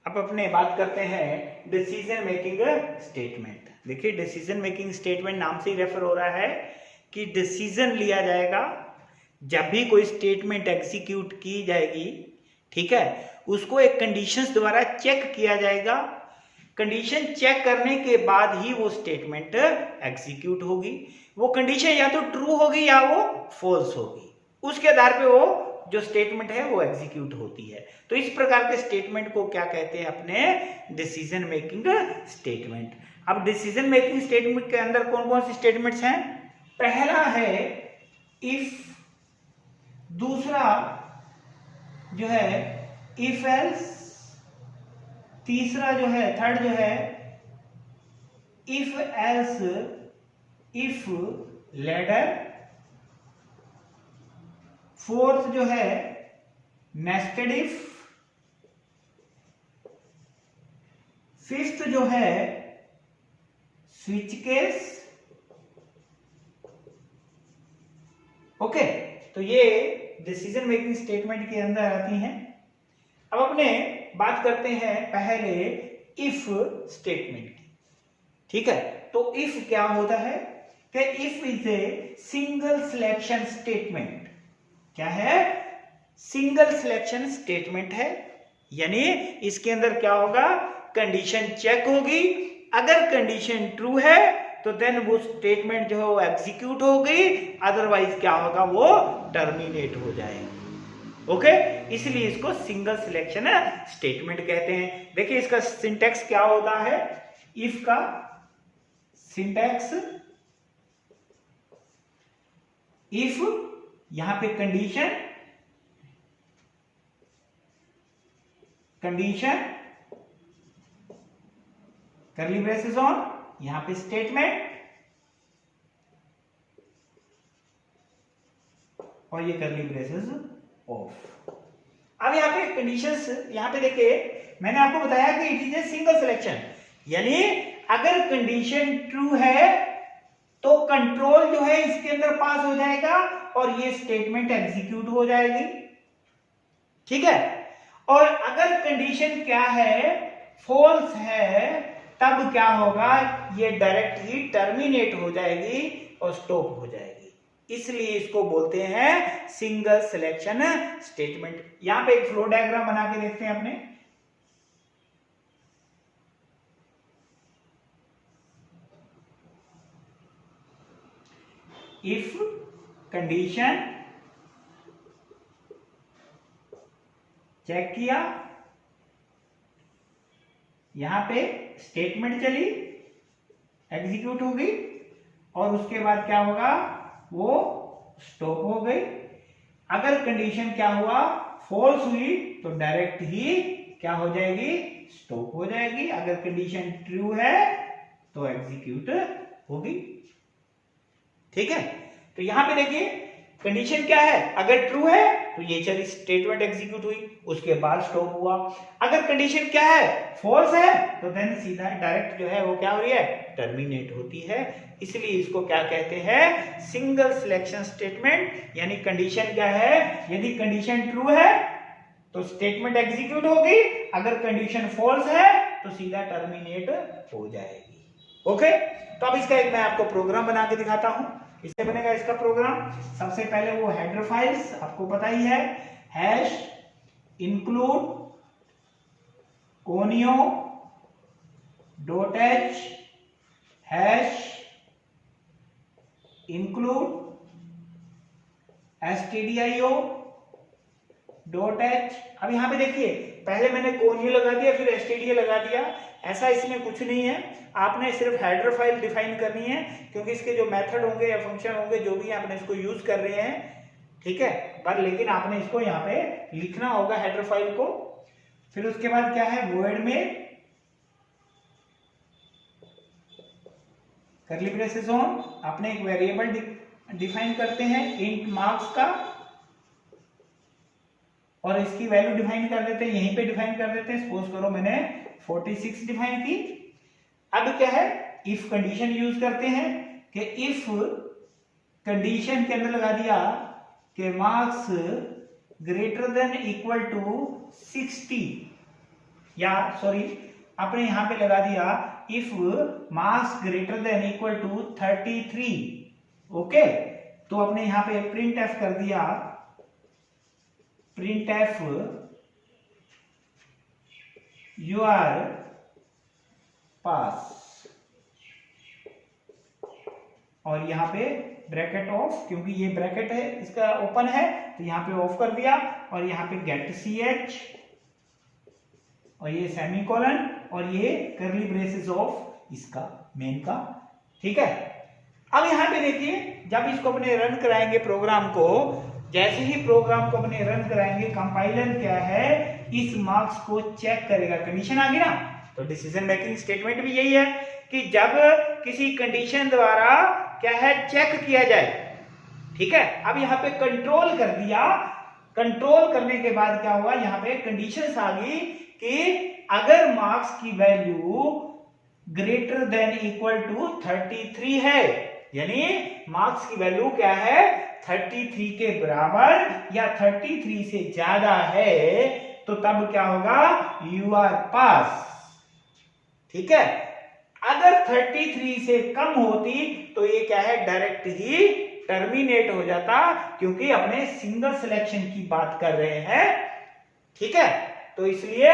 अब अपने बात करते हैं डिसीजन मेकिंग स्टेटमेंट। देखिए डिसीजन मेकिंग स्टेटमेंट नाम से ही रेफर हो रहा है कि डिसीजन लिया जाएगा जब भी कोई स्टेटमेंट एग्जीक्यूट की जाएगी, ठीक है, उसको एक कंडीशंस द्वारा चेक किया जाएगा। कंडीशन चेक करने के बाद ही वो स्टेटमेंट एग्जीक्यूट होगी। वो कंडीशन या तो ट्रू होगी या वो फॉल्स होगी, उसके आधार पे वो जो स्टेटमेंट है वो एग्जीक्यूट होती है। तो इस प्रकार के स्टेटमेंट को क्या कहते हैं अपने डिसीजन मेकिंग स्टेटमेंट। अब डिसीजन मेकिंग स्टेटमेंट के अंदर कौन कौन से स्टेटमेंट्स हैं? पहला है इफ, दूसरा जो है इफ एल्स, तीसरा जो है थर्ड जो है if else if ladder, fourth जो है नेस्टेड इफ, फिफ्थ जो है स्विच केस। ओके, तो ये डिसीजन मेकिंग स्टेटमेंट के अंदर आती हैं। अब अपने बात करते हैं पहले इफ स्टेटमेंट की, ठीक है। तो इफ क्या होता है कि if is a single selection statement. क्या है? सिंगल सिलेक्शन स्टेटमेंट है, यानी इसके अंदर क्या होगा, कंडीशन चेक होगी। अगर कंडीशन ट्रू है तो देन वो स्टेटमेंट जो है वो एग्जीक्यूट हो गई, अदरवाइज क्या होगा, वो टर्मिनेट हो जाएगा। ओके, इसलिए इसको सिंगल सिलेक्शन स्टेटमेंट कहते हैं। देखिए इसका सिंटैक्स क्या होता है, इफ का सिंटैक्स, इफ यहां पे condition, condition curly braces on, यहां पे स्टेटमेंट और ये कर्ली ब्रेसेस ऑफ। अब यहां पे कंडीशंस, यहां पे देखिए मैंने आपको बताया कि it is a single selection, यानी अगर कंडीशन ट्रू है तो कंट्रोल जो है इसके अंदर पास हो जाएगा और ये स्टेटमेंट एग्जीक्यूट हो जाएगी, ठीक है। और अगर कंडीशन क्या है, फॉल्स है, तब क्या होगा, ये डायरेक्ट ही टर्मिनेट हो जाएगी और स्टॉप हो जाएगी। इसलिए इसको बोलते हैं सिंगल सिलेक्शन स्टेटमेंट। यहां पे एक फ्लो डायग्राम बना के देखते हैं अपने। इफ कंडीशन चेक किया, यहां पे स्टेटमेंट चली, एग्जीक्यूट हो गई और उसके बाद क्या होगा, वो स्टॉप हो गई। अगर कंडीशन क्या हुआ, फॉल्स हुई, तो डायरेक्ट ही क्या हो जाएगी, स्टॉप हो जाएगी। अगर कंडीशन ट्रू है तो एग्जीक्यूट होगी, ठीक है। तो यहां पे देखिए कंडीशन क्या है, अगर ट्रू है तो ये चली, स्टेटमेंट एग्जीक्यूट हुई, उसके बाद स्टॉप हुआ। अगर कंडीशन क्या है, फॉल्स है, तो देन सीधा डायरेक्ट जो है वो क्या हो रही है, टर्मिनेट होती है। इसलिए इसको क्या कहते हैं, सिंगल सिलेक्शन स्टेटमेंट। यानी कंडीशन क्या है, यदि कंडीशन ट्रू है तो स्टेटमेंट एग्जीक्यूट होगी, अगर कंडीशन फॉल्स है तो सीधा टर्मिनेट हो जाएगी। ओके, तो अब इसका एक मैं आपको प्रोग्राम बना के दिखाता हूं। इससे बनेगा इसका प्रोग्राम, सबसे पहले वो हेडर फाइल्स आपको पता ही है, hash include conio dot H, hash include stdio dot H. अब यहां पे देखिए पहले मैंने कोनियो लगा दिया, फिर stdio लगा दिया, ऐसा इसमें कुछ नहीं है। आपने सिर्फ हेडर फाइल डिफाइन करनी है, क्योंकि इसके जो मेथड होंगे या फंक्शन होंगे जो भी आपने इसको यूज कर रहे हैं, ठीक है, पर लेकिन आपने इसको यहाँ पे लिखना होगा हेडर फाइल को। फिर उसके बाद क्या है, वॉइड में कर्ली ब्रेसेस ऑन, आपने एक वेरिएबल डिफाइन करते हैं इंट मार्क्स का, और इसकी वैल्यू डिफाइन कर देते हैं, यहीं पे डिफाइन कर देते हैं। सपोज करो मैंने 46 डिफाइन की। अब क्या है, इफ कंडीशन यूज करते हैं कि इफ कंडीशन के अंदर लगा दिया कि marks greater than equal to 60, या सॉरी आपने यहां पे लगा दिया if marks greater than equal to 33, okay, तो आपने यहां पे प्रिंट एफ कर दिया, print F you are pass, और यहां पे ब्रैकेट ऑफ, क्योंकि ये ब्रैकेट है इसका ओपन है तो यहां पे ऑफ कर दिया, और यहां पे गेट सी एच, और ये सेमीकोलन, और ये करली ब्रेसेस ऑफ इसका मेन का, ठीक है। अब यहां पे देखिए जब इसको अपने रन कराएंगे प्रोग्राम को, जैसे ही प्रोग्राम को अपने रन कराएंगे, कंपाइलर क्या है इस मार्क्स को चेक करेगा, कंडीशन आ गई ना। तो डिसीजन मेकिंग स्टेटमेंट भी यही है कि जब किसी कंडीशन द्वारा क्या है चेक किया जाए, ठीक है। अब यहां पे कंट्रोल कर दिया, कंट्रोल करने के बाद क्या हुआ, यहां पे कंडीशंस आ गई कि अगर मार्क्स की value greater than equal to 33 है, यानी मार्क्स की वैल्यू क्या है 33 के बराबर या 33 से ज्यादा है, तो तब क्या होगा यू आर पास, ठीक है। अगर 33 से कम होती तो ये क्या है डायरेक्ट ही टर्मिनेट हो जाता, क्योंकि अपने सिंगल सिलेक्शन की बात कर रहे हैं, ठीक है। तो इसलिए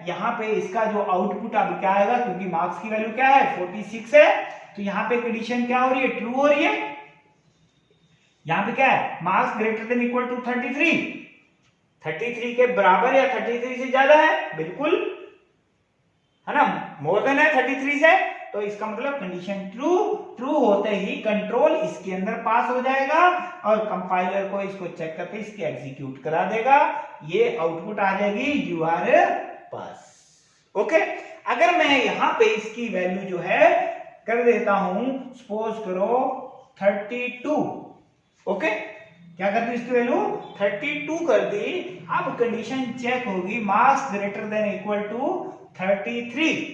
यहां पे इसका जो आउटपुट अब क्या आएगा, क्योंकि मार्क्स की वैल्यू क्या है 46 है, तो यहां पे कंडीशन क्या हो रही है, ट्रू हो रही है। यहां पे क्या है marks greater than equal to 33, 33 के बराबर या 33 से ज्यादा है, बिल्कुल है ना, मोर देन है 33 से, तो इसका मतलब कंडीशन ट्रू, ट्रू होते ही कंट्रोल इसके अंदर पास हो जाएगा और कंपाइलर को इसको चेक करके इसके एग्जीक्यूट करा देगा, ये आउटपुट आ जाएगी यू आर पास, ओके। अगर मैं यहां पे इसकी वैल्यू जो है कर देता हूं, सपोज करो 32, ओके, क्या कर दी इसकी वैल्यू 32 कर दी। अब कंडीशन चेक होगी marks greater than equal to 33,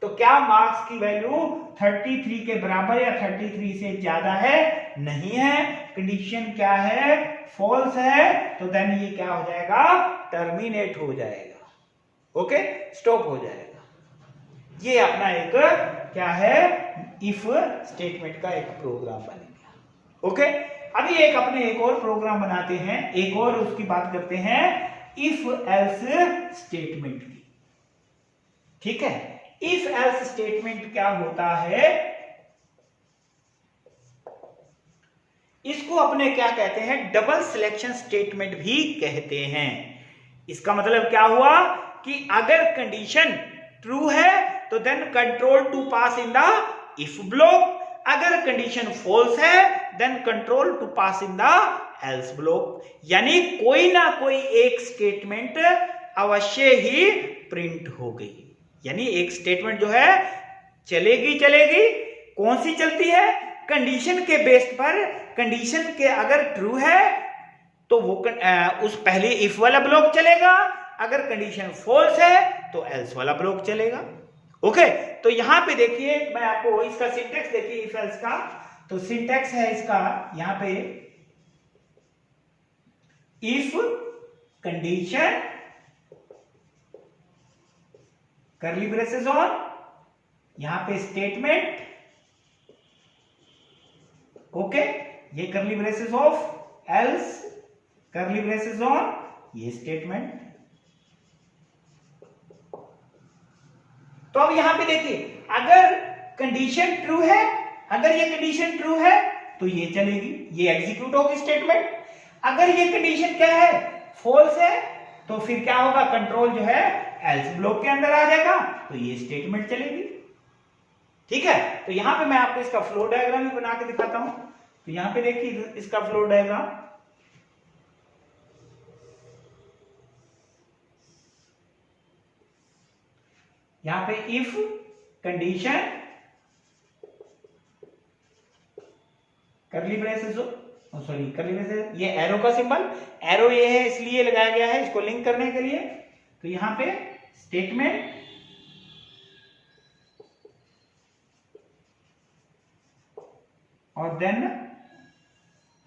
तो क्या मार्क्स की वैल्यू 33 के बराबर या 33 से ज्यादा है, नहीं है, कंडीशन क्या है फॉल्स है, तो देन ये क्या हो जाएगा टर्मिनेट हो जाएगा, ओके, स्टॉप हो जाएगा। ये अपना एक क्या है इफ स्टेटमेंट का एक प्रोग्राम बन गया, ओके। अभी एक अपने एक और प्रोग्राम बनाते हैं, एक और उसकी बात करते हैं इफ एल्स स्टेटमेंट की, ठीक है। इफ एल्स स्टेटमेंट क्या होता है, इसको अपने क्या कहते हैं डबल सिलेक्शन स्टेटमेंट भी कहते हैं। इसका मतलब क्या हुआ कि अगर कंडीशन ट्रू है तो then control to pass in the if block, अगर कंडीशन फॉल्स है then control to pass in the else block, यानी कोई ना कोई एक स्टेटमेंट अवश्य ही प्रिंट हो गई, यानी एक स्टेटमेंट जो है चलेगी चलेगी। कौन सी चलती है, कंडीशन के बेस पर, कंडीशन के अगर ट्रू है तो वो उस पहले इफ वाला ब्लॉक चलेगा, अगर कंडीशन फॉल्स है तो एल्स वाला ब्लॉक चलेगा, ओके। तो यहां पे देखिए मैं आपको इसका सिंटैक्स देखिए इफ एल्स का, तो सिंटैक्स है इसका यहां पे इफ कंडीशन करली ब्रेसेस ऑन, यहां पे स्टेटमेंट, ओके, ये करली ब्रेसेस ऑफ एल्स करली ब्रेसेस ऑन ये स्टेटमेंट। तो अब यहां पे देखिए अगर कंडीशन ट्रू है, अगर ये कंडीशन ट्रू है तो ये चलेगी, ये एग्जीक्यूट होगी स्टेटमेंट। अगर ये कंडीशन क्या है फॉल्स है तो फिर क्या होगा कंट्रोल जो है एल्स ब्लॉक के अंदर आ जाएगा, तो ये स्टेटमेंट चलेगी, ठीक है। तो यहां पे मैं आपको इसका फ्लो डायग्राम भी बना के दिखाता हूं। तो यहां पे देखिए इसका फ्लो डायग्राम, यहां पे इफ कंडीशन करली ब्रेसेस, सॉरी करली ब्रेसेस, ये एरो का सिंबल, एरो ये है इसलिए लगाया गया है इसको लिंक करने के लिए। तो यहां पे स्टेटमेंट और देन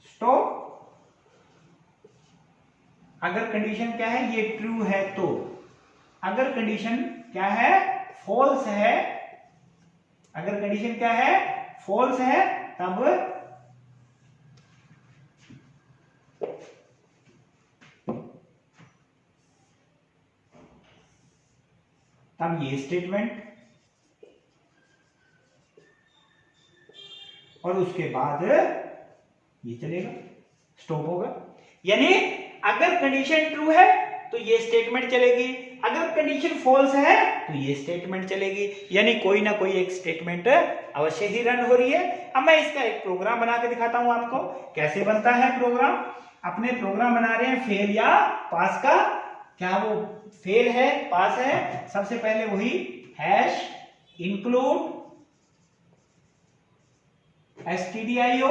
स्टॉप, अगर कंडीशन क्या है ये ट्रू है तो, अगर कंडीशन क्या है, फॉल्स है, अगर कंडीशन क्या है, फॉल्स है, तब ये स्टेटमेंट, और उसके बाद ये चलेगा, स्टॉप होगा। यानी अगर कंडीशन ट्रू है तो ये स्टेटमेंट चलेगी, अगर कंडीशन फॉल्स है तो ये स्टेटमेंट चलेगी, यानी कोई ना कोई एक स्टेटमेंट अवश्य ही रन हो रही है। अब मैं इसका एक प्रोग्राम बना के दिखाता हूं आपको कैसे बनता है प्रोग्राम। अपने प्रोग्राम बना रहे हैं फेल या पास का, क्या वो फेल है पास है, सबसे पहले वही hash include stdio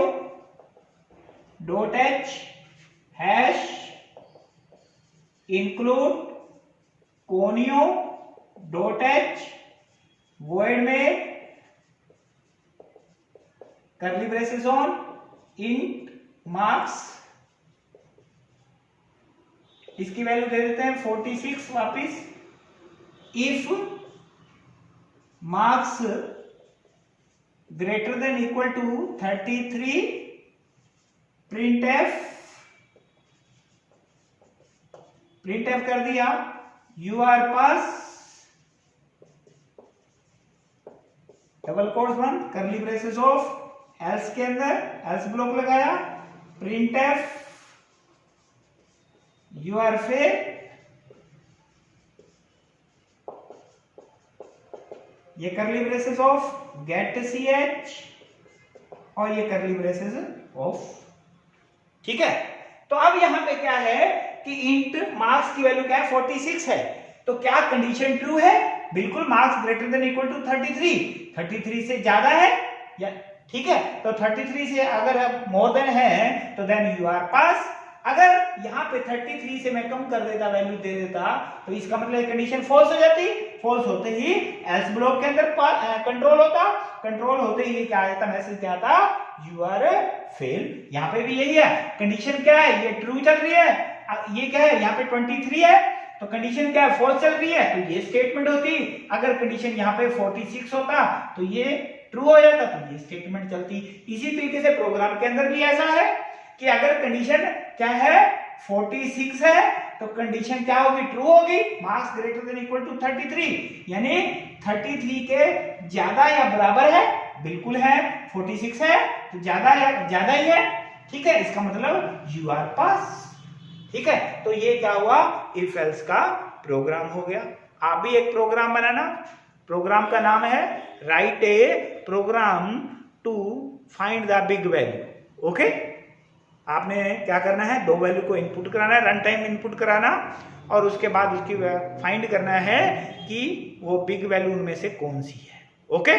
.h hash include conio .h void में curly braces on int marks, इसकी वैल्यू दे देते हैं 46 वापिस। If marks greater than equal to 33 print F कर दिया, you are pass double quotes बंद करली ब्रेसेस ऑफ, एल्स के अंदर एल्स ब्लॉक लगाया, print F you are fail, ये curly braces off get C H, और ये करली ब्रेसेस ऑफ। ठीक है, तो अब यहां पे क्या है कि इंट मार्क्स की वैल्यू क्या है 46 है, तो क्या कंडीशन ट्रू है, बिल्कुल marks greater than equal to 33 से ज्यादा है या, ठीक है, तो 33 से अगर मोर देन है तो देन यू आर पास। अगर यहाँ पे 33 से मैं कम कर देता, वैल्यू दे देता, तो इसका मतलब कंडीशन फॉल्स हो जाती, फॉल्स होते ही एल्स ब्लॉक के अंदर कंट्रोल होता, कंट्रोल होते ही क्या आता, मैसेज क्या आता, यू आर फेल। यहाँ पे भी यही है, कंडीशन क्या है, ये ट्रू चल रही है, ये क्या है, यहाँ पे 23 है, तो कंडीशन क्या है, फॉल्स चल रही है, तो ये स्टेटमेंट होती। अगर कंडीशन यहाँ पे 46 होता तो ये ट्रू हो जाता, तो ये स्टेटमेंट चलती। इसी तरीके से प्रोग्राम के अंदर भी ऐसा है कि अगर कंडीशन क्या है 46 है तो कंडीशन क्या होगी, ट्रू होगी, marks greater than equal to 33, यानी 33 के ज्यादा या बराबर है, बिल्कुल है, 46 है तो ज्यादा ही है, ठीक है, इसका मतलब यू आर पास। ठीक है, तो ये क्या हुआ, इफ एल्स का प्रोग्राम हो गया। आप भी एक प्रोग्राम बनाना, प्रोग्राम का नाम है write a program to find the big value. Okay, आपने क्या करना है, 2 वैल्यू को इनपुट कराना है, रन टाइम इनपुट कराना, और उसके बाद उसकी फाइंड करना है कि वो बिग वैल्यू उनमें से कौन सी है। ओके।